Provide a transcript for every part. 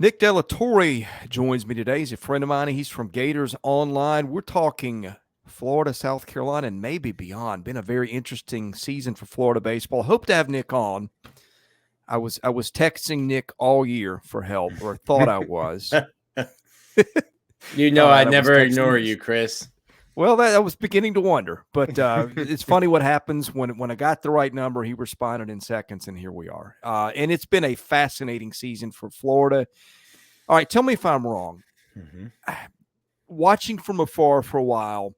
Nick Della Torre joins me today. He's a friend of mine. He's from Gators Online. We're talking Florida, South Carolina, and maybe beyond. Been a very interesting season for Florida baseball. Hope to have Nick on. I was texting Nick all year for help, or thought I was. I I was never ignore texting. you, Chris. Well, I was beginning to wonder, but it's funny what happens when I got the right number. He responded in seconds, and here we are. And it's been a fascinating season for Florida. All right, tell me if I'm wrong. Mm-hmm. Watching from afar for a while,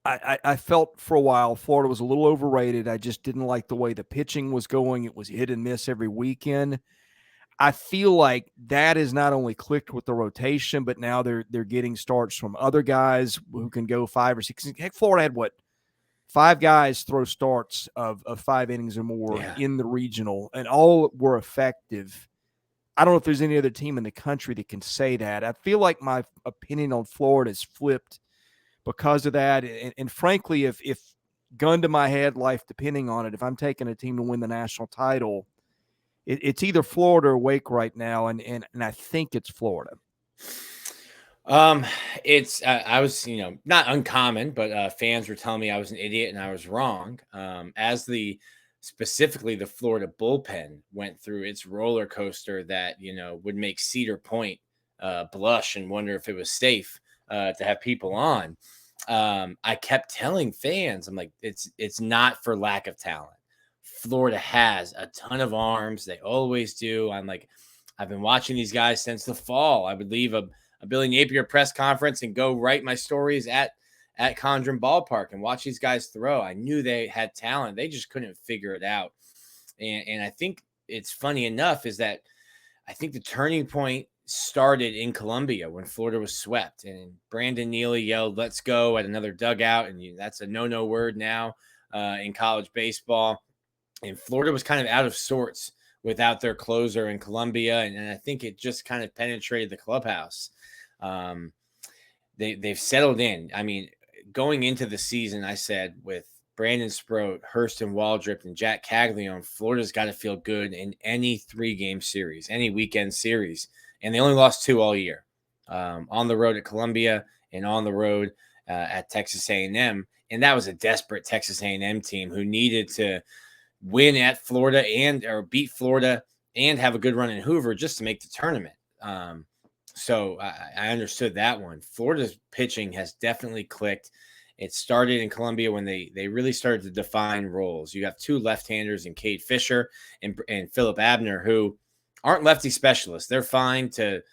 I felt for a while Florida was a little overrated. I just didn't like the way the pitching was going. It was hit and miss every weekend. I feel like that is not only clicked with the rotation, but now they're getting starts from other guys who can go 5 or 6. Heck, Florida had what? 5 guys throw starts of 5 innings or more in the regional, and all were effective. I don't know if there's any other team in the country that can say that. I feel like my opinion on Florida is flipped because of that. And frankly, if gun to my head, life depending on it, if I'm taking a team to win the national title, it's either Florida or Wake right now, and I think it's Florida. It's I was not uncommon, but fans were telling me I was an idiot and I was wrong. As specifically the Florida bullpen went through its roller coaster that would make Cedar Point blush and wonder if it was safe to have people on. I kept telling fans, I'm like, it's not for lack of talent. Florida has a ton of arms. They always do. I've been watching these guys since the fall. I would leave a Billy Napier press conference and go write my stories at Condren Ballpark and watch these guys throw. I knew they had talent. They just couldn't figure it out. And I think it's funny enough is that I think the turning point started in Columbia when Florida was swept. And Brandon Neely yelled, "Let's go," at another dugout. And that's a no-no word now in college baseball. And Florida was kind of out of sorts without their closer in Columbia. And I think it just kind of penetrated the clubhouse. They've settled in. I mean, going into the season, I said with Brandon Sproat, Hurston Waldrip, and Jack Caglione, Florida's got to feel good in any 3-game series, any weekend series. And they only lost 2 all year, on the road at Columbia and on the road at Texas A&M. And that was a desperate Texas A&M team who needed to win at Florida or beat Florida and have a good run in Hoover just to make the tournament. So I understood that one. Florida's pitching has definitely clicked. It started in Columbia when they really started to define roles. You have 2 left-handers in Cade Fisher and Philip Abner who aren't lefty specialists. They're fine to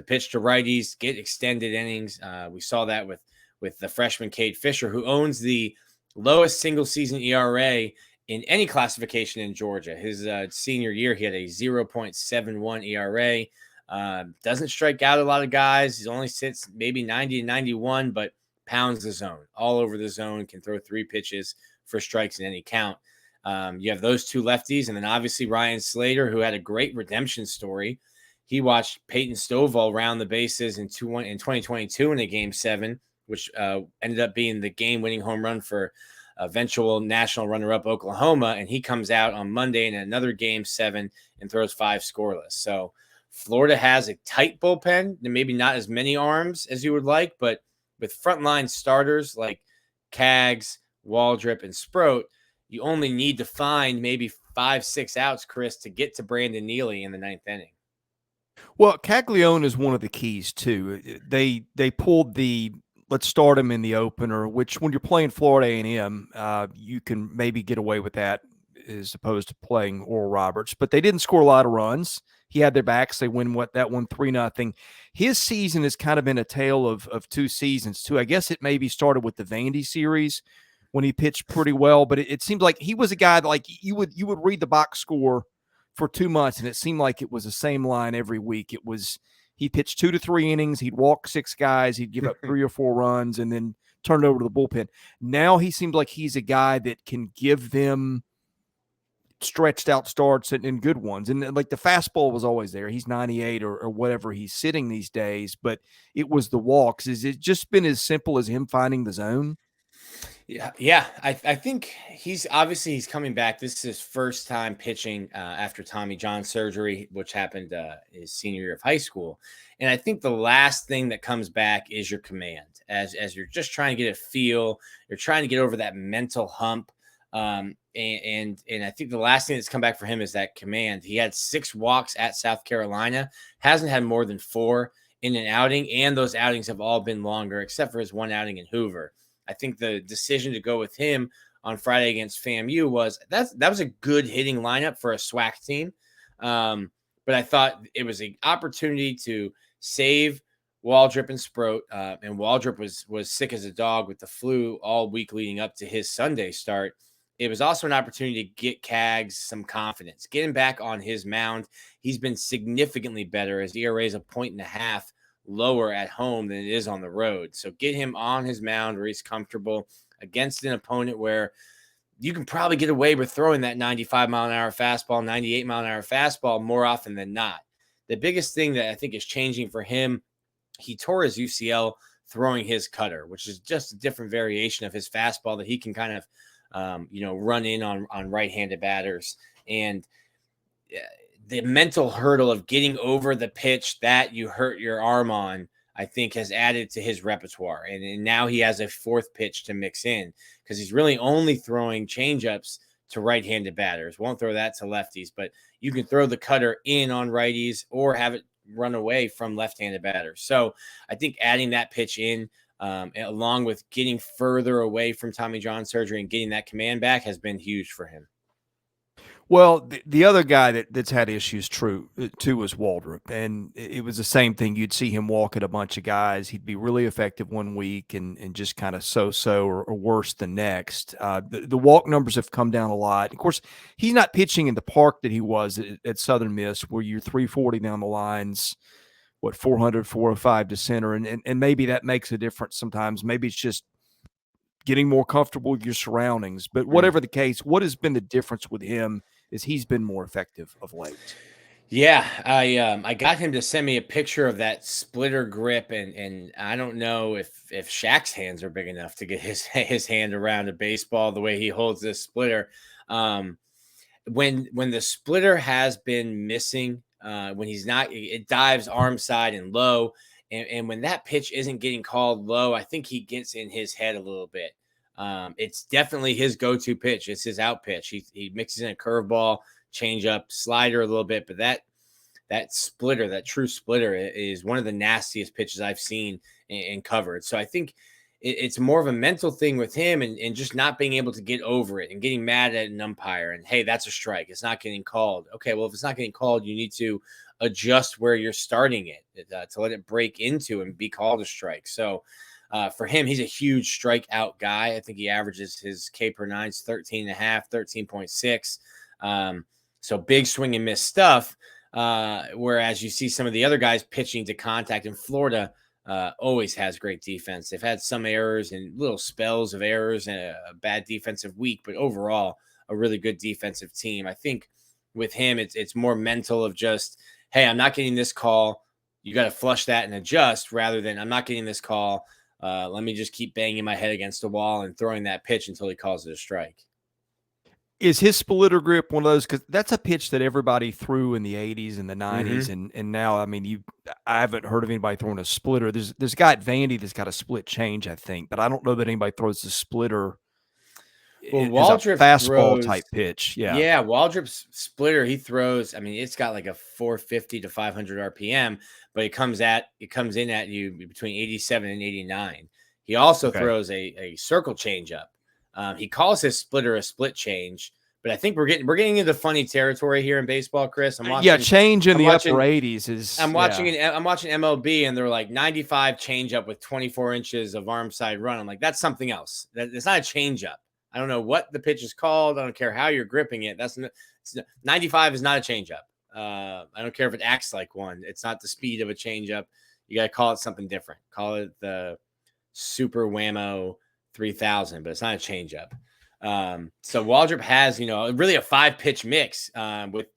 pitch to righties, get extended innings. We saw that with the freshman Cade Fisher, who owns the lowest single-season ERA in any classification in Georgia. His senior year, he had a 0.71 ERA. Doesn't strike out a lot of guys. He only sits maybe 90 to 91, but pounds the zone. All over the zone, can throw 3 pitches for strikes in any count. You have those 2 lefties, and then obviously Ryan Slater, who had a great redemption story. He watched Peyton Stovall round the bases in 2022 in a Game 7, which ended up being the game-winning home run for eventual national runner-up Oklahoma, and he comes out on Monday in another Game 7 and throws 5 scoreless. So Florida has a tight bullpen, and maybe not as many arms as you would like, but with frontline starters like Cags, Waldrip, and Sproat, you only need to find maybe 5-6 outs, Chris, to get to Brandon Neely in the 9th inning. Well, Caglione is one of the keys too. They pulled the let's start him in the opener, which when you're playing Florida A&M, you can maybe get away with that as opposed to playing Oral Roberts. But they didn't score a lot of runs. He had their backs. They win that one 3-0. His season has kind of been a tale of 2 seasons too. I guess it maybe started with the Vandy series when he pitched pretty well, but it seemed like he was a guy that, like, you would read the box score for 2 months, and it seemed like it was the same line every week. It was he pitched 2 to 3 innings, he'd walk 6 guys, he'd give up 3 or 4 runs, and then turn it over to the bullpen. Now he seems like he's a guy that can give them stretched out starts and good ones. And like the fastball was always there. He's 98 or whatever he's sitting these days, but it was the walks. Is it just been as simple as him finding the zone? Yeah. I think he's coming back. This is his first time pitching after Tommy John surgery, which happened his senior year of high school. And I think the last thing that comes back is your command, as you're just trying to get a feel. You're trying to get over that mental hump. And I think the last thing that's come back for him is that command. He had 6 walks at South Carolina, hasn't had more than 4 in an outing, and those outings have all been longer, except for his one outing in Hoover. I think the decision to go with him on Friday against FAMU that was a good hitting lineup for a SWAC team. But I thought it was an opportunity to save Waldrop and Sproat. And Waldrop was sick as a dog with the flu all week leading up to his Sunday start. It was also an opportunity to get Cags some confidence, get him back on his mound. He's been significantly better. His ERA is 1.5 lower at home than it is on the road. So get him on his mound where he's comfortable against an opponent where you can probably get away with throwing that 95-mile-an-hour fastball, 98-mile-an-hour fastball more often than not. The biggest thing that I think is changing for him, he tore his UCL throwing his cutter, which is just a different variation of his fastball that he can kind of run in on right-handed batters. And the mental hurdle of getting over the pitch that you hurt your arm on, I think, has added to his repertoire. And now he has a 4th pitch to mix in because he's really only throwing changeups to right-handed batters. Won't throw that to lefties, but you can throw the cutter in on righties or have it run away from left-handed batters. So I think adding that pitch in, along with getting further away from Tommy John surgery and getting that command back, has been huge for him. Well, the other guy that's had issues too was Waldrop, and it was the same thing. You'd see him walk at a bunch of guys. He'd be really effective one week and just kind of so or worse the next. The walk numbers have come down a lot. Of course, he's not pitching in the park that he was at Southern Miss, where you're 340 down the lines, 400, 405 to center, and maybe that makes a difference sometimes. Maybe it's just getting more comfortable with your surroundings. But whatever the case, what has been the difference with him is he's been more effective of late? Yeah, I got him to send me a picture of that splitter grip, and I don't know if Shaq's hands are big enough to get his hand around a baseball the way he holds this splitter. When the splitter has been missing, when he's not, it dives arm side and low. And when that pitch isn't getting called low, I think he gets in his head a little bit. It's definitely his go-to pitch. It's his out pitch. He mixes in a curveball, changeup, slider a little bit, but that splitter, that true splitter, is one of the nastiest pitches I've seen and covered. So I think it's more of a mental thing with him and just not being able to get over it and getting mad at an umpire and, hey, that's a strike. It's not getting called. Okay, well, if it's not getting called, you need to adjust where you're starting it to let it break into and be called a strike. So for him, he's a huge strikeout guy. I think he averages his K per 9s 13.5, 13.6. So big swing and miss stuff. Whereas you see some of the other guys pitching to contact in Florida, always has great defense. They've had some errors and little spells of errors and a bad defensive week, but overall a really good defensive team. I think with him, it's more mental of just, hey, I'm not getting this call. You got to flush that and adjust rather than I'm not getting this call. Let me just keep banging my head against the wall and throwing that pitch until he calls it a strike. Is his splitter grip one of those? Because that's a pitch that everybody threw in the 80s and the 90s, and now, I mean, I haven't heard of anybody throwing a splitter. There's a guy at Vandy that's got a split change, I think, but I don't know that anybody throws the splitter. Well, It's a Waldrop fastball throws, type pitch. yeah, Waldrop's splitter, he throws, I mean, it's got like a 450 to 500 RPM, but it comes in at you between 87 and 89. He also throws a circle changeup. He calls his splitter a split change, but I think we're getting into funny territory here in baseball, Chris. I'm watching, change in the upper 80s is. I'm watching MLB, and they're like 95 changeup with 24 inches of arm side run. I'm like, that's something else. It's not a changeup. I don't know what the pitch is called. I don't care how you're gripping it. 95 is not a changeup. I don't care if it acts like one. It's not the speed of a changeup. You got to call it something different. Call it the Super Whammo 3000, but it's not a changeup. So Waldrop has, really a 5-pitch mix. With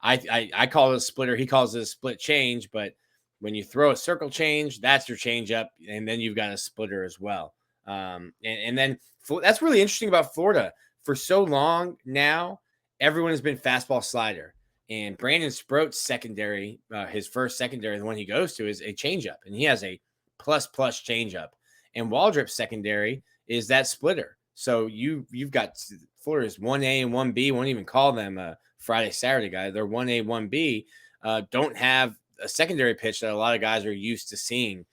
I call it a splitter. He calls it a split change. But when you throw a circle change, that's your changeup, and then you've got a splitter as well. And then that's really interesting about Florida. For so long now, everyone has been fastball slider. And Brandon Sproat's secondary, his first secondary, the one he goes to, is a changeup. And he has a plus changeup. And Waldrop's secondary is that splitter. So you've got Florida's 1A and 1B. Won't even call them a Friday, Saturday guy. They're 1A, 1B. Don't have a secondary pitch that a lot of guys are used to seeing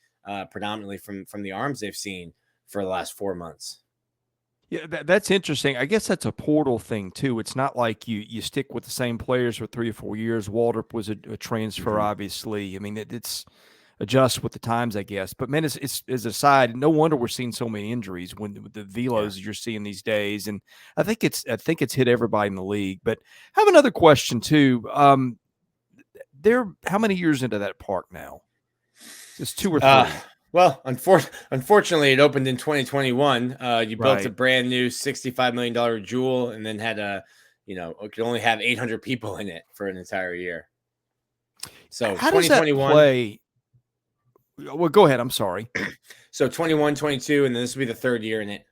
predominantly from the arms they've seen for the last 4 months. Yeah, that's interesting. I guess that's a portal thing too. It's not like you stick with the same players for 3 or 4 years. Waldrop was a transfer, obviously. I mean, it's adjust with the times, I guess. But man, it's as a side, no wonder we're seeing so many injuries when the velos you're seeing these days. And I think it's hit everybody in the league. But I have another question too. They're how many years into that park now? It's 2 or 3. Well, unfortunately, it opened in 2021. You built a brand new $65 million jewel, and then had it could only have 800 people in it for an entire year. So how does that play? Well, go ahead. I'm sorry. So 21, 22, and then this will be the 3rd year in it.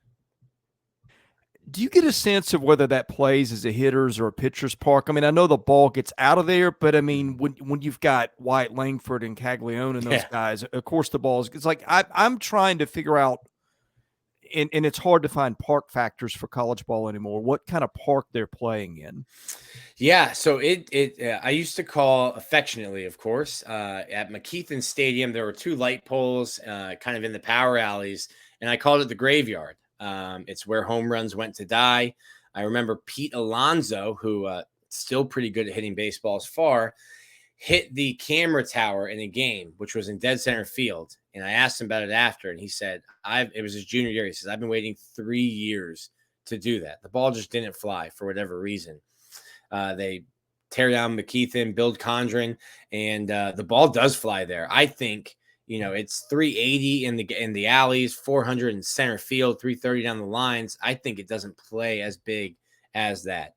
Do you get a sense of whether that plays as a hitter's or a pitcher's park? I mean, I know the ball gets out of there, but I mean, when you've got White, Langford, and Caglione and those guys, of course the ball is. It's like I'm trying to figure out, and it's hard to find park factors for college ball anymore. What kind of park they're playing in? Yeah, so I used to call affectionately, of course, at McKeithen Stadium. There were 2 light poles, kind of in the power alleys, and I called it the graveyard. It's where home runs went to die. I remember Pete Alonso, who still pretty good at hitting baseballs far, hit the camera tower in a game, which was in dead center field. And I asked him about it after, and he said, it was his junior year. He says, I've been waiting 3 years to do that. The ball just didn't fly for whatever reason. They tear down McKeithen, build Condren, and the ball does fly there. I think, it's 380 in the alleys, 400 in center field, 330 down the lines. I think it doesn't play as big as that.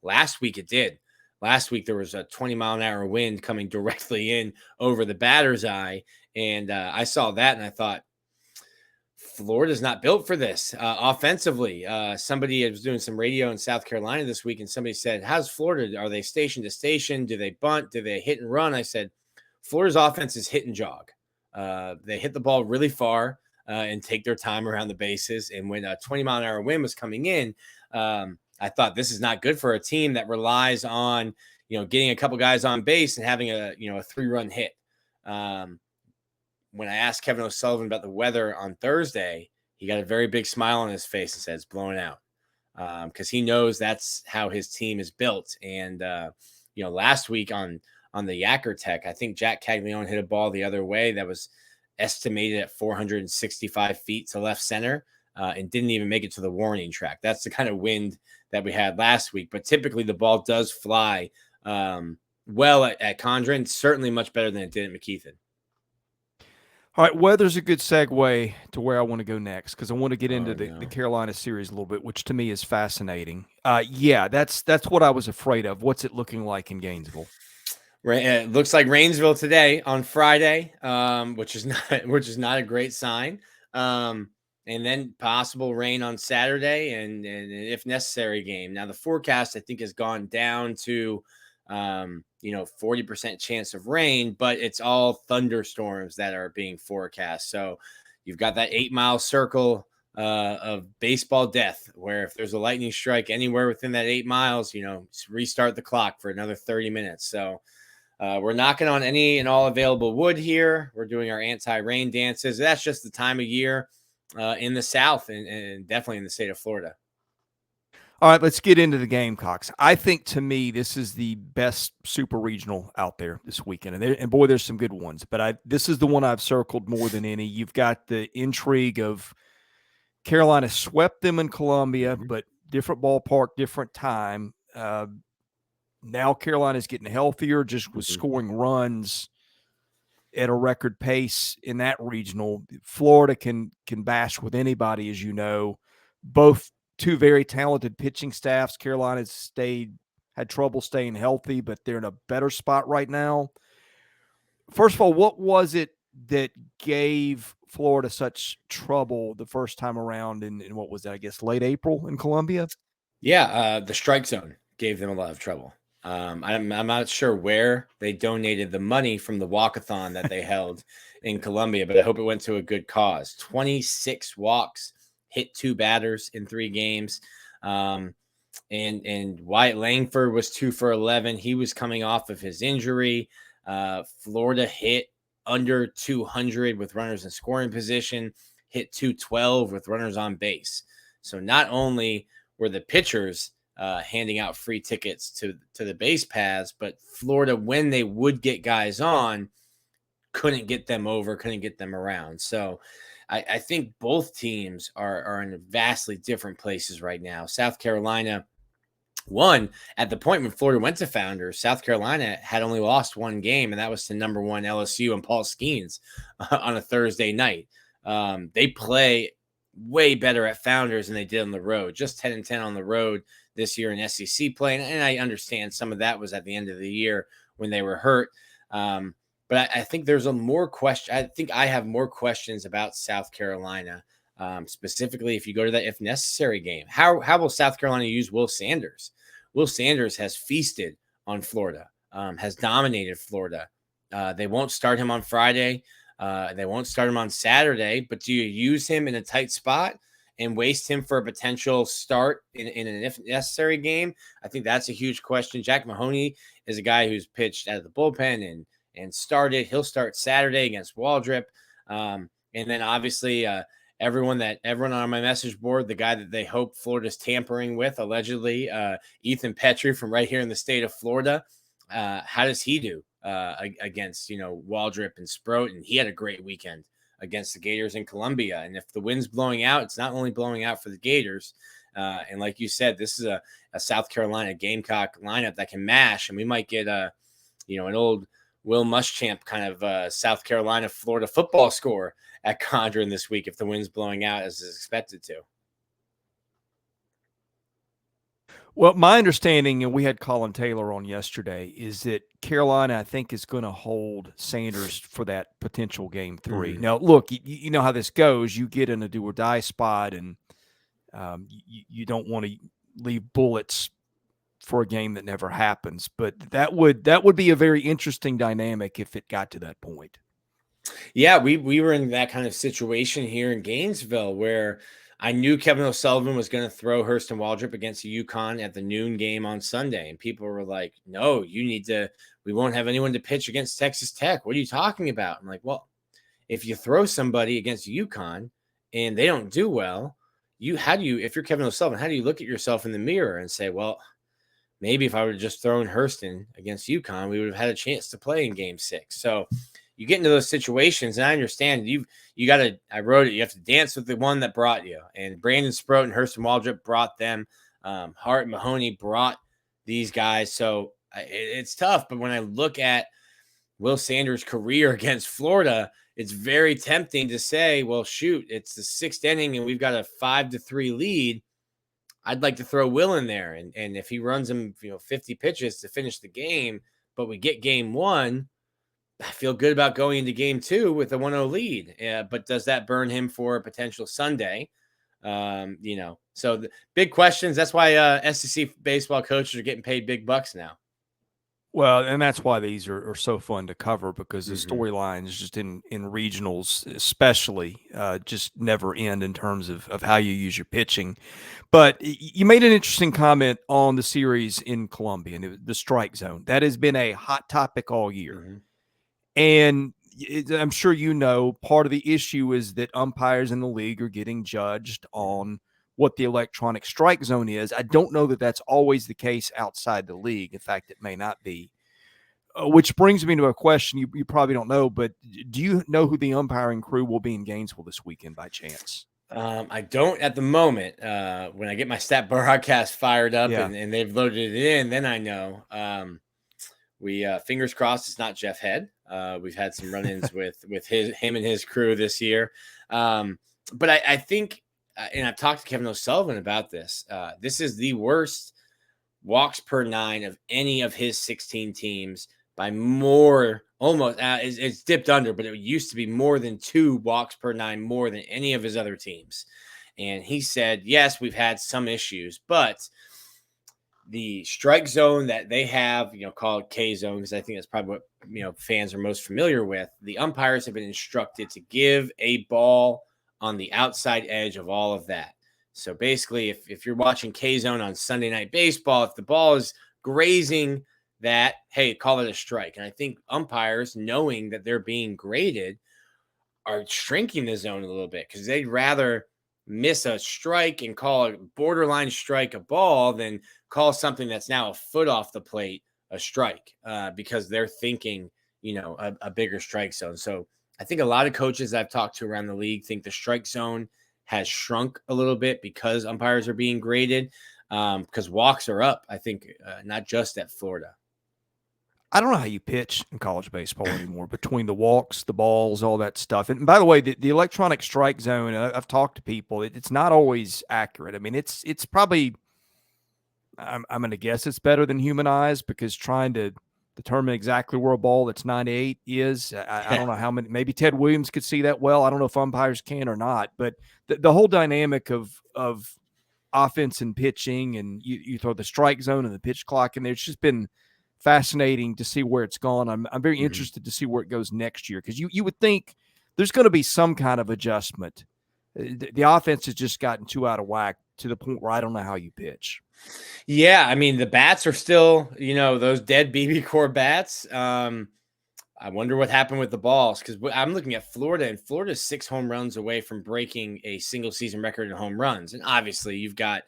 Last week it did. Last week there was a 20-mile-an-hour wind coming directly in over the batter's eye, and I saw that and I thought, Florida's not built for this offensively. Somebody was doing some radio in South Carolina this week, and somebody said, how's Florida? Are they station to station? Do they bunt? Do they hit and run? I said, Florida's offense is hit and jog. They hit the ball really far and take their time around the bases. And when a 20-mile-an-hour wind was coming in, I thought this is not good for a team that relies on, getting a couple guys on base and having a 3-run hit. When I asked Kevin O'Sullivan about the weather on Thursday, he got a very big smile on his face and said it's blowing out, because he knows that's how his team is built. And, last week on the Yacker Tech, I think Jack Caglione hit a ball the other way that was estimated at 465 feet to left center and didn't even make it to the warning track. That's the kind of wind that we had last week. But typically the ball does fly well at Condren, certainly much better than it did at McKeithen. All right, weather's a good segue to where I want to go next, because I want to get into the Carolina series a little bit, which to me is fascinating. That's what I was afraid of. What's it looking like in Gainesville? It looks like Rainsville today on Friday, which is not a great sign. And then possible rain on Saturday, and if necessary, game. Now the forecast I think has gone down to 40% chance of rain, but it's all thunderstorms that are being forecast. So you've got that 8-mile circle of baseball death, where if there's a lightning strike anywhere within that 8 miles, restart the clock for another 30 minutes. So we're knocking on any and all available wood here. We're doing our anti-rain dances. That's just the time of year in the South and definitely in the state of Florida. All right, let's get into the Gamecocks. I think, to me, this is the best super regional out there this weekend. And boy, there's some good ones. But this is the one I've circled more than any. You've got the intrigue of Carolina swept them in Columbia, but different ballpark, different time. Now Carolina's getting healthier, just was scoring runs at a record pace in that regional. Florida can bash with anybody, as you know. Both two very talented pitching staffs. Carolina's had trouble staying healthy, but they're in a better spot right now. First of all, what was it that gave Florida such trouble the first time around in what was that, I guess, late April in Columbia? Yeah, the strike zone gave them a lot of trouble. I'm not sure where they donated the money from the walkathon that they held in Columbia, but I hope it went to a good cause. 26 walks, hit 2 batters in 3 games. And Wyatt Langford was 2 for 11. He was coming off of his injury. Florida hit under 200 with runners in scoring position, hit 212 with runners on base. So not only were the pitchers handing out free tickets to the base paths, but Florida, when they would get guys on, couldn't get them over, couldn't get them around. So I think both teams are in vastly different places right now. South Carolina, at the point when Florida went to Founders, South Carolina had only lost 1 game, and that was to number 1 LSU and Paul Skeens on a Thursday night. They play way better at Founders than they did on the road, just 10-10 on the road this year in SEC play. And I understand some of that was at the end of the year when they were hurt. But I think there's a more question. I think I have more questions about South Carolina, specifically if you go to that if necessary game. How will South Carolina use Will Sanders? Will Sanders has feasted on Florida, has dominated Florida. They won't start him on Friday. They won't start him on Saturday. But do you use him in a tight spot and waste him for a potential start in an if necessary game? I think that's a huge question. Jack Mahoney is a guy who's pitched out of the bullpen and started. He'll start Saturday against Waldrop. And then obviously everyone on my message board, the guy that they hope Florida's tampering with, allegedly, Ethan Petrie from right here in the state of Florida. How does he do against, Waldrop and Sproat? And he had a great weekend against the Gators in Columbia. And if the wind's blowing out, it's not only blowing out for the Gators. And like you said, this is a South Carolina Gamecock lineup that can mash. And we might get an old Will Muschamp kind of South Carolina, Florida football score at Condren this week if the wind's blowing out as is expected to. Well, my understanding, and we had Colin Taylor on yesterday, is that Carolina, I think, is going to hold Sanders for that potential game 3. Mm-hmm. Now, look, you know how this goes. You get in a do or die spot, and you don't want to leave bullets for a game that never happens. But that would be a very interesting dynamic if it got to that point. Yeah, we were in that kind of situation here in Gainesville where I knew Kevin O'Sullivan was going to throw Hurston Waldrop against the UConn at the noon game on Sunday. And people were like, no, we won't have anyone to pitch against Texas Tech. What are you talking about? I'm like, well, if you throw somebody against UConn and they don't do well, if you're Kevin O'Sullivan, how do you look at yourself in the mirror and say, well, maybe if I would have just thrown Hurston against UConn, we would have had a chance to play in game 6. So you get into those situations, and I understand I wrote it, you have to dance with the one that brought you. And Brandon Sproat and Hurston Waldrop brought them. Hart and Mahoney brought these guys. So it's tough. But when I look at Will Sanders' career against Florida, it's very tempting to say, well, shoot, it's the 6th inning and we've got a 5-3 lead. I'd like to throw Will in there. And if he runs him, 50 pitches to finish the game, but we get game 1, I feel good about going into game 2 with a 1-0 lead. But does that burn him for a potential Sunday? So the big questions. That's why SEC baseball coaches are getting paid big bucks now. Well, and that's why these are so fun to cover, because the storylines just in regionals especially just never end in terms of how you use your pitching. But you made an interesting comment on the series in Columbia and the strike zone. That has been a hot topic all year. Mm-hmm. And I'm sure part of the issue is that umpires in the league are getting judged on what the electronic strike zone is. I don't know that that's always the case outside the league. In fact, it may not be. Which brings me to a question you probably don't know, but do you know who the umpiring crew will be in Gainesville this weekend by chance? I don't at the moment. When I get my stat broadcast fired up and they've loaded it in, then I know. We fingers crossed it's not Jeff Head. We've had some run-ins with him and his crew this year. But I think, and I've talked to Kevin O'Sullivan about this, this is the worst walks per 9 of any of his 16 teams by more, almost it's dipped under, but it used to be more than 2 walks per 9 more than any of his other teams. And he said, yes, we've had some issues, but the strike zone that they have, called K zone, because I think that's probably what fans are most familiar with. The umpires have been instructed to give a ball on the outside edge of all of that. So basically, if you're watching K zone on Sunday Night Baseball, if the ball is grazing that, hey, call it a strike. And I think umpires, knowing that they're being graded, are shrinking the zone a little bit because they'd rather miss a strike and call a borderline strike a ball than call something that's now a foot off the plate a strike, because they're thinking, a bigger strike zone. So I think a lot of coaches I've talked to around the league think the strike zone has shrunk a little bit because umpires are being graded, because walks are up, I think, not just at Florida. I don't know how you pitch in college baseball anymore between the walks, the balls, all that stuff. And by the way, the electronic strike zone, I've talked to people, it's not always accurate. I mean, it's probably, I'm going to guess it's better than human eyes, because trying to determine exactly where a ball that's 98 is, I don't know how many, maybe Ted Williams could see that well. I don't know if umpires can or not, but the whole dynamic of offense and pitching, and you throw the strike zone and the pitch clock in there, it's just been fascinating to see where it's gone. I'm very interested to see where it goes next year, because you would think there's going to be some kind of adjustment. The offense has just gotten too out of whack to the point where I don't know how you pitch. Yeah, I mean, the bats are still, those dead BB core bats. I wonder what happened with the balls, because I'm looking at Florida, and Florida's 6 home runs away from breaking a single season record in home runs. And obviously, you've got,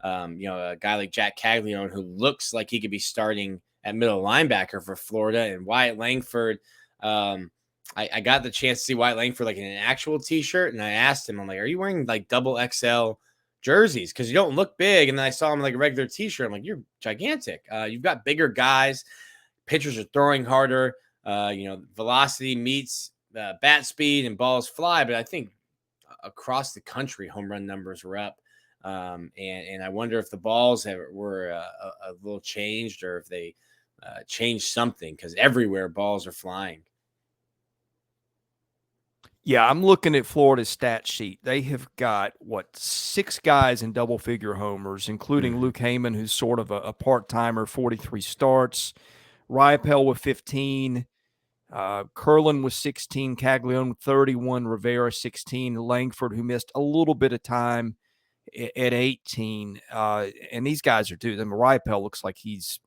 a guy like Jack Caglione, who looks like he could be starting at middle linebacker for Florida, and Wyatt Langford. I got the chance to see Wyatt Langford like in an actual T-shirt, and I asked him, I'm like, "Are you wearing like double XL jerseys? Because you don't look big." And then I saw him like a regular T-shirt. I'm like, "You're gigantic. You've got bigger guys. Pitchers are throwing harder. Velocity meets bat speed and balls fly." But I think across the country, home run numbers were up. And I wonder if the balls were a little changed, or if they changed something, because everywhere balls are flying. Yeah, I'm looking at Florida's stat sheet. They have got, 6 guys in double-figure homers, including Luke Heyman, who's sort of a part-timer, 43 starts. Ryapel with 15. Curlin with 16. Caglione with 31. Rivera 16. Langford, who missed a little bit of time, at 18. And these guys are dudes. I mean, Ryapel looks like he's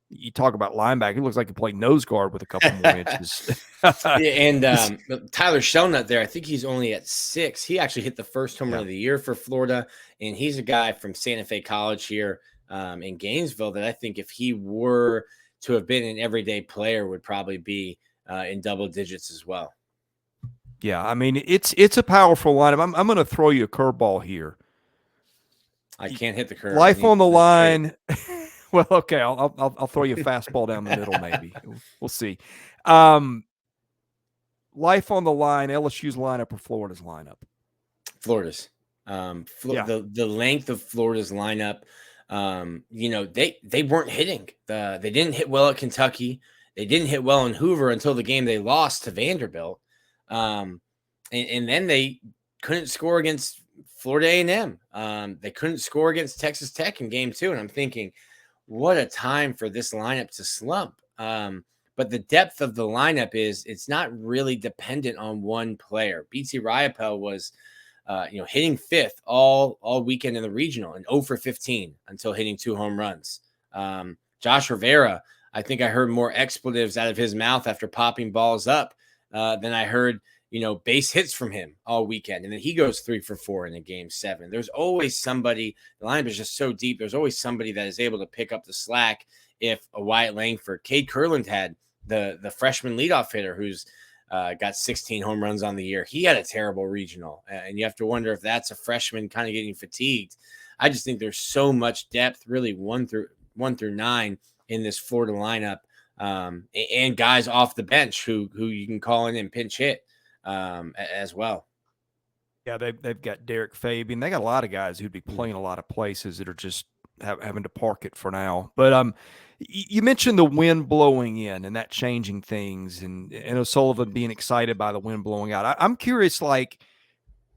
you talk about linebacker. He looks like he played nose guard with a couple more inches. Yeah, and Tyler Shelnut there, I think he's only at 6. He actually hit the first home run of the year for Florida, and he's a guy from Santa Fe College here in Gainesville that I think if he were to have been an everyday player would probably be in double digits as well. Yeah, I mean, it's a powerful lineup. I'm going to throw you a curveball here. I can't hit the curve. Life on the line. Well, okay, I'll throw you a fastball down the middle, maybe. We'll see. Life on the line, LSU's lineup or Florida's lineup? Florida's. The length of Florida's lineup, they weren't hitting. They didn't hit well at Kentucky. They didn't hit well in Hoover until the game they lost to Vanderbilt. And then they couldn't score against Florida A&M. They couldn't score against Texas Tech in game 2. And I'm thinking, what a time for this lineup to slump. But the depth of the lineup it's not really dependent on one player. BT Ryapel was, hitting 5th all weekend in the regional, and 0 for 15 until hitting 2 home runs. Josh Rivera, I think I heard more expletives out of his mouth after popping balls up than I heard, base hits from him all weekend. And then he goes 3 for 4 in a game 7. There's always somebody. The lineup is just so deep. There's always somebody that is able to pick up the slack. If a Wyatt Langford, Cade Kurland had the freshman leadoff hitter who's got 16 home runs on the year. He had a terrible regional, and you have to wonder if that's a freshman kind of getting fatigued. I just think there's so much depth, really 1 through 9 in this Florida lineup, and guys off the bench who you can call in and pinch hit as well. Yeah, they've got Derek Fabian. They got a lot of guys who'd be playing a lot of places that are just having to park it for now. But You mentioned the wind blowing in and that changing things, and O'Sullivan being excited by the wind blowing out. I'm curious, like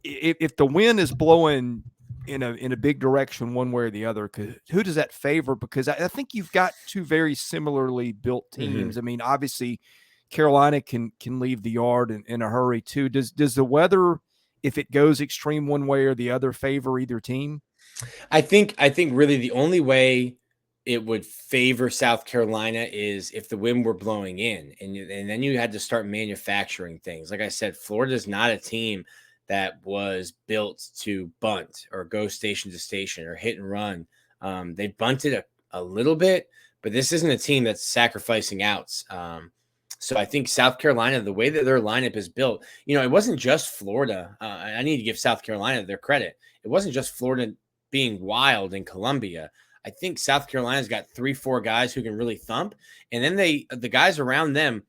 if the wind is blowing in a big direction one way or the other, who does that favor? Because I think you've got two very similarly built Mhm. teams. I mean, obviously, Carolina can leave the yard in a hurry too. Does the weather, if it goes extreme one way or the other, favor either team? I think really the only way it would favor South Carolina is if the wind were blowing in, and then you had to start manufacturing things. Like I said, Florida is not a team that was built to bunt or go station to station or hit and run. They bunted a little bit, but this isn't a team that's sacrificing outs. So I think South Carolina, the way that their lineup is built, it wasn't just Florida. I need to give South Carolina their credit. It wasn't just Florida being wild in Columbia. I think South Carolina's got 3, 4 guys who can really thump, and then the guys around them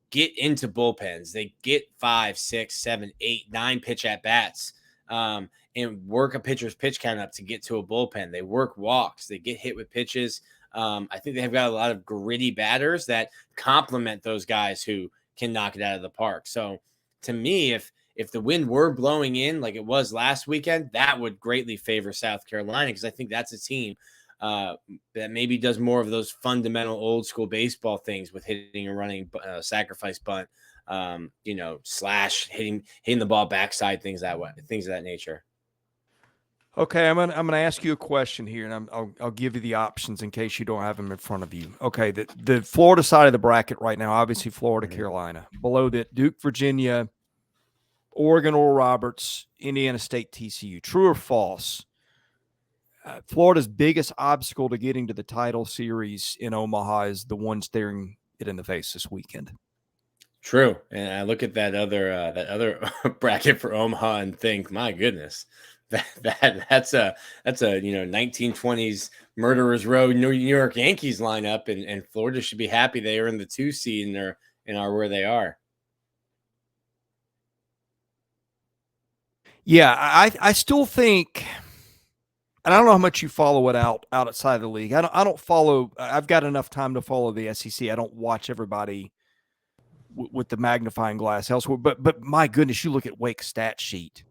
get into bullpens. They get 5, 6, 7, 8, 9 pitch at bats, and work a pitcher's pitch count up to get to a bullpen. They work walks. They get hit with pitches. I think they have got a lot of gritty batters that complement those guys who can knock it out of the park. So to me, if the wind were blowing in like it was last weekend, that would greatly favor South Carolina, because I think that's a team uh, that maybe does more of those fundamental old school baseball things with hitting and running, sacrifice bunt, slash hitting the ball backside, things that way, things of that nature. Okay, I'm gonna ask you a question here, and I'll give you the options in case you don't have them in front of you. Okay, the Florida side of the bracket right now, obviously Florida, Mhm. Carolina. Below that, Duke, Virginia, Oregon, Oral Roberts, Indiana State, TCU. True or false? Florida's biggest obstacle to getting to the title series in Omaha is the one staring it in the face this weekend. True, and I look at that other bracket for Omaha and think, my goodness, that's a 1920s murderers row New York Yankees lineup, and Florida should be happy they are in the 2 seed and are where they are. Yeah, I still think, and I don't know how much you follow it outside of the league. I don't follow. I've got enough time to follow the SEC. I don't watch everybody with the magnifying glass elsewhere. But my goodness, you look at Wake's stat sheet.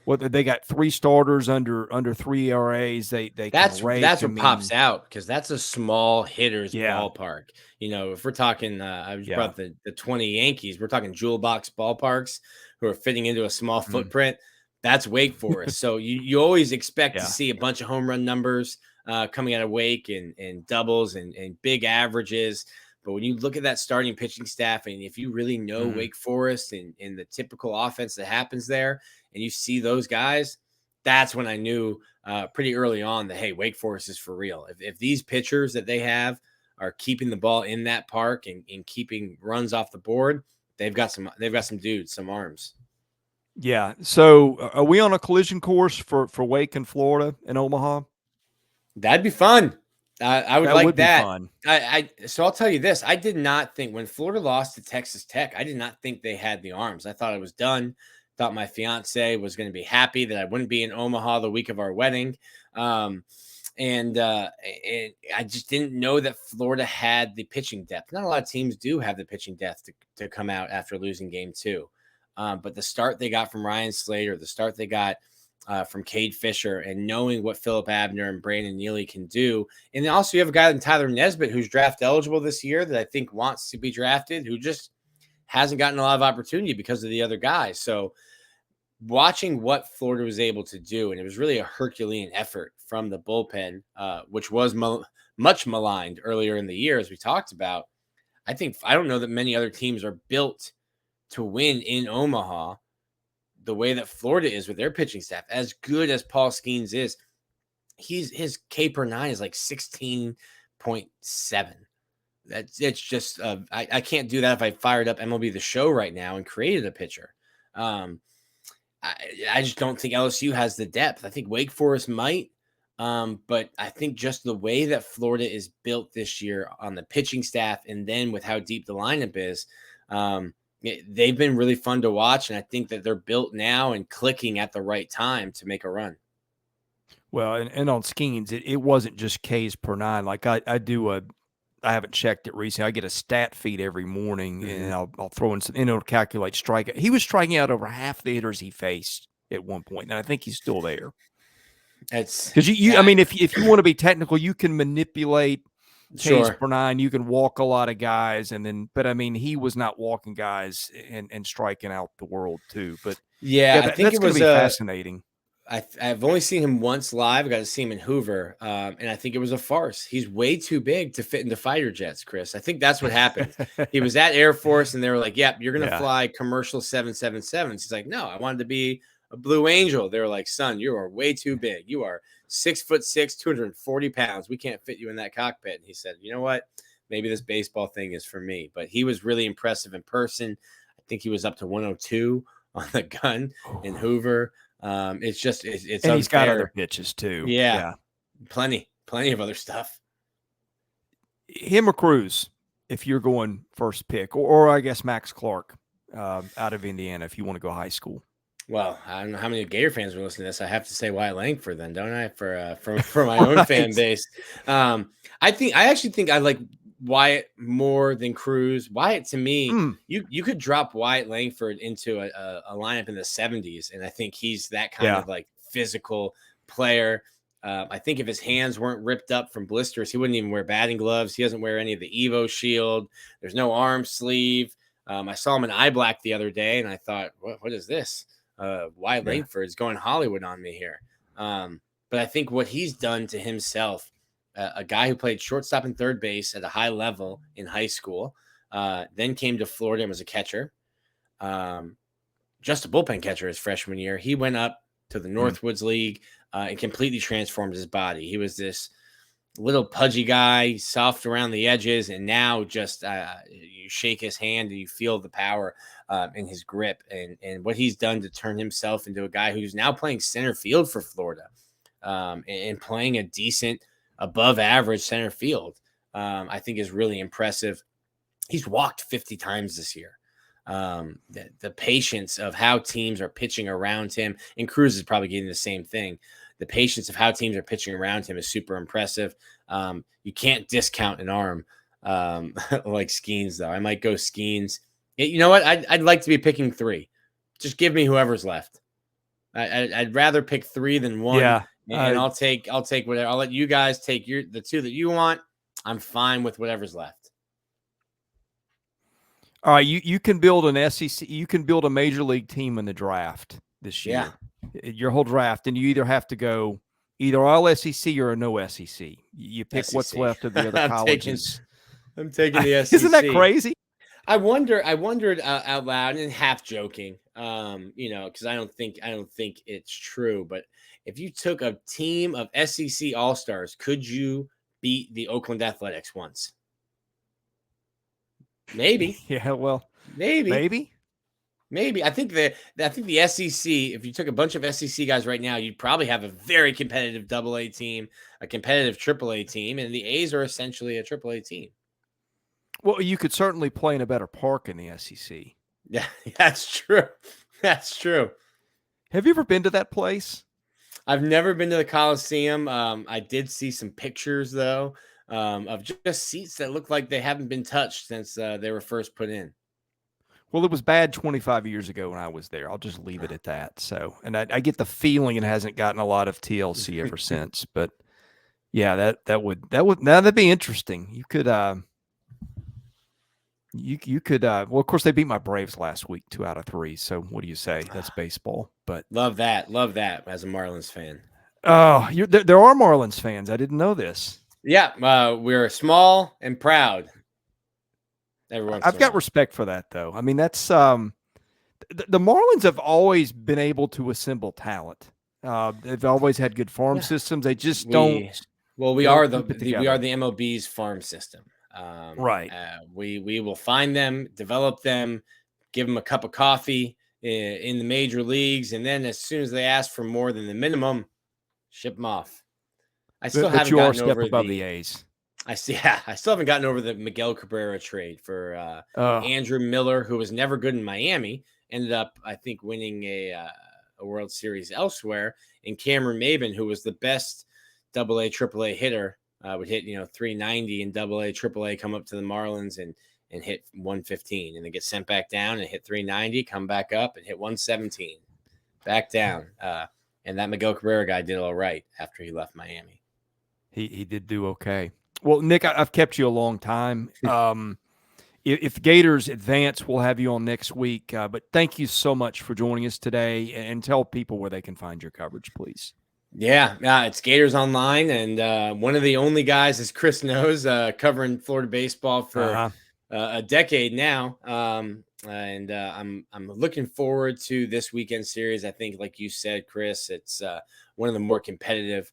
Whether they got 3 starters under 3 ERAs, they can That's rake. I what pops mean, out, because that's a small hitter's yeah, ballpark. If we're talking, I just yeah. brought the 20 Yankees. We're talking jewel box ballparks who are fitting into a small Mm, footprint. That's Wake Forest. So you always expect to yeah. see a bunch of home run numbers coming out of Wake, and doubles and big averages. But when you look at that starting pitching staff, and if you really know Mm. Wake Forest and the typical offense that happens there, and you see those guys, that's when I knew pretty early on that, hey, Wake Forest is for real. If these pitchers that they have are keeping the ball in that park and keeping runs off the board, they've got some dudes, some arms. Yeah. So are we on a collision course for Wake and Florida and Omaha? That'd be fun. I would That like would be that. fun. So I'll tell you this: I did not think when Florida lost to Texas Tech, I did not think they had the arms. I thought it was done. Thought my fiance was going to be happy that I wouldn't be in Omaha the week of our wedding, um, and I just didn't know that Florida had the pitching depth. Not a lot of teams do have the pitching depth to come out after losing game 2. But the start they got from Ryan Slater, the start they got from Cade Fisher, and knowing what Philip Abner and Brandon Neely can do. And then also you have a guy like Tyler Nesbitt, who's draft eligible this year, that I think wants to be drafted, who just hasn't gotten a lot of opportunity because of the other guys. So watching what Florida was able to do, and it was really a Herculean effort from the bullpen, which was much maligned earlier in the year, as we talked about. I don't know that many other teams are built to win in Omaha the way that Florida is with their pitching staff. As good as Paul Skeens is, his K per nine is like 16.7. It's just I can't do that if I fired up MLB The Show right now and created a pitcher. Um, I, I just don't think LSU has the depth. I think Wake Forest might, but I think just the way that Florida is built this year on the pitching staff, and then with how deep the lineup is, they've been really fun to watch. And I think that they're built now and clicking at the right time to make a run. Well, and on Skeens, it wasn't just Ks per nine. Like I do a I haven't checked it recently. I get a stat feed every morning, and Mm-hmm. I'll throw in some, and it'll calculate strikeout. He was striking out over half the hitters he faced at one point, and I think he's still there. It's Because I mean, if you want to be technical, you can manipulate Ks sure. per nine. You can walk a lot of guys, but I mean, he was not walking guys and striking out the world too. But Yeah, yeah, I think that's it going to was be fascinating. I've only seen him once live. I got to see him in Hoover, and I think it was a farce. He's way too big to fit into fighter jets, Chris. I think that's what happened. He was at Air Force, and they were like, "Yep, you're going to Yeah. fly commercial 777s." He's like, "No, I wanted to be a Blue Angel." They were like, "Son, you are way too big. You are 6'6", 240 pounds. We can't fit you in that cockpit." And he said, "You know what? Maybe this baseball thing is for me." But he was really impressive in person. I think he was up to 102 on the gun in Hoover. It's And he's got other unfair. pitches too. Yeah, Yeah. plenty of other stuff. Him or Cruz, if you're going first pick, or I guess Max Clark out of Indiana, if you want to go high school. Well, I don't know how many Gator fans are listening to this. I have to say Wyatt Langford, then, don't I? For my own fan base. I actually think I like Wyatt more than Cruz. Wyatt, to me, you could drop Wyatt Langford into a lineup in the 70s, and I think he's that kind of like physical player. I think if his hands weren't ripped up from blisters, he wouldn't even wear batting gloves. He doesn't wear any of the Evo shield. There's no arm sleeve. I saw him in eye black the other day, and I thought, what is this? Wyatt Langford's going Hollywood on me here. But I think what he's done to himself, a guy who played shortstop and third base at a high level in high school, then came to Florida and was a catcher, just a bullpen catcher his freshman year. He went up to the Northwoods League and completely transformed his body. He was this little pudgy guy, soft around the edges, and now just you shake his hand and you feel the power in his grip and what he's done to turn himself into a guy who's now playing center field for Florida and playing a decent above average center field. I think is really impressive. He's walked 50 times this year. The patience of how teams are pitching around him, and Cruz is probably getting the same thing. The patience of how teams are pitching around him is super impressive. You can't discount an arm like Skeens, though. I might go Skeens. You know what? I'd like to be picking 3. Just give me whoever's left. I'd rather pick 3 than 1. Yeah, and I'll take whatever. I'll let you guys take the 2 that you want. I'm fine with whatever's left. All right, you can build an SEC. You can build a major league team in the draft this year. Your whole draft, and you either have to go either all SEC or no SEC. You pick SEC. what's left of the other colleges. I'm taking the SEC. Isn't that crazy? I wondered out loud and half joking, because I don't think it's true. But if you took a team of SEC All-Stars, could you beat the Oakland Athletics once? Maybe. Yeah, well, maybe. I think the SEC, if you took a bunch of SEC guys right now, you'd probably have a very competitive AA team, a competitive AAA team, and the A's are essentially a AAA team. Well, you could certainly play in a better park in the SEC. Yeah, that's true. That's true. Have you ever been to that place? I've never been to the Coliseum. I did see some pictures, though, of just seats that look like they haven't been touched since they were first put in. Well, it was bad 25 years ago when I was there. I'll just leave it at that. So, and I get the feeling it hasn't gotten a lot of TLC ever since. But yeah, that'd be interesting. You could well, of course they beat my Braves last week, 2 out of 3. So what do you say? That's baseball. But love that as a Marlins fan. Oh, there are Marlins fans. I didn't know this. Yeah, we're small and proud. I've got respect for that, though. I mean, that's the Marlins have always been able to assemble talent. They've always had good farm systems. They just don't. Well, we are the MLB's farm system. Right. We will find them, develop them, give them a cup of coffee in the major leagues, and then as soon as they ask for more than the minimum, ship them off. I still haven't gotten over the A's. I still haven't gotten over the Miguel Cabrera trade for Andrew Miller, who was never good in Miami, ended up, I think, winning a World Series elsewhere, and Cameron Maybin, who was the best AA, AAA hitter would hit 390 in AA, AAA, come up to the Marlins and hit 115, and then get sent back down and hit 390, come back up and hit 117, back down. And that Miguel Cabrera guy did all right after he left Miami. He did do okay. Well, Nick, I've kept you a long time. If Gators advance, we'll have you on next week. But thank you so much for joining us today, and tell people where they can find your coverage, please. Yeah, it's Gators Online, and one of the only guys, as Chris knows, covering Florida baseball for a decade now. And I'm looking forward to this weekend series. I think, like you said, Chris, it's one of the more competitive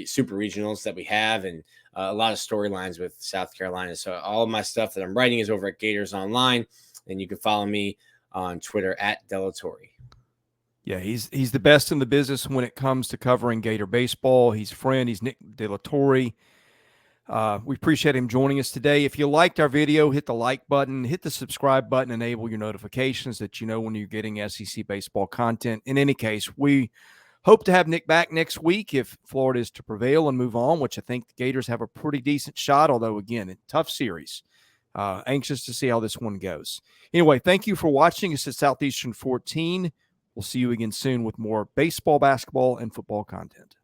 super regionals that we have, and a lot of storylines with South Carolina. So all of my stuff that I'm writing is over at Gators Online, and you can follow me on Twitter at Delatorre. Yeah, he's the best in the business when it comes to covering Gator baseball. He's a friend. He's Nick Delatorre. We appreciate him joining us today. If you liked our video, hit the like button, hit the subscribe button, enable your notifications that you know when you're getting SEC baseball content. In any case, we hope to have Nick back next week if Florida is to prevail and move on, which I think the Gators have a pretty decent shot, although, again, a tough series. Anxious to see how this one goes. Anyway, thank you for watching us at Southeastern 14. We'll see you again soon with more baseball, basketball, and football content.